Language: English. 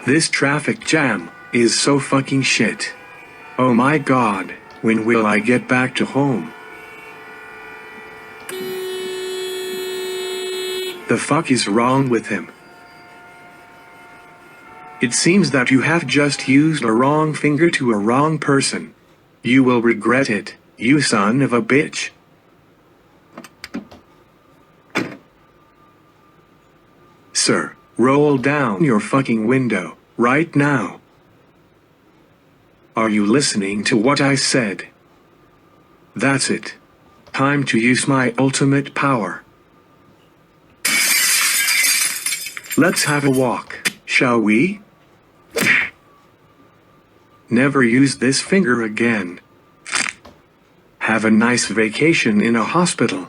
This traffic jam is so fucking shit. Oh my god, when will I get back to home? The fuck is wrong with him? It seems that you have just used a wrong finger to a wrong person. You will regret it, you son of a bitch. Sir, roll down your fucking window, right now. Are you listening to what I said? That's it. Time to use my ultimate power. Let's have a walk, shall we? Never use this finger again. Have a nice vacation in a hospital.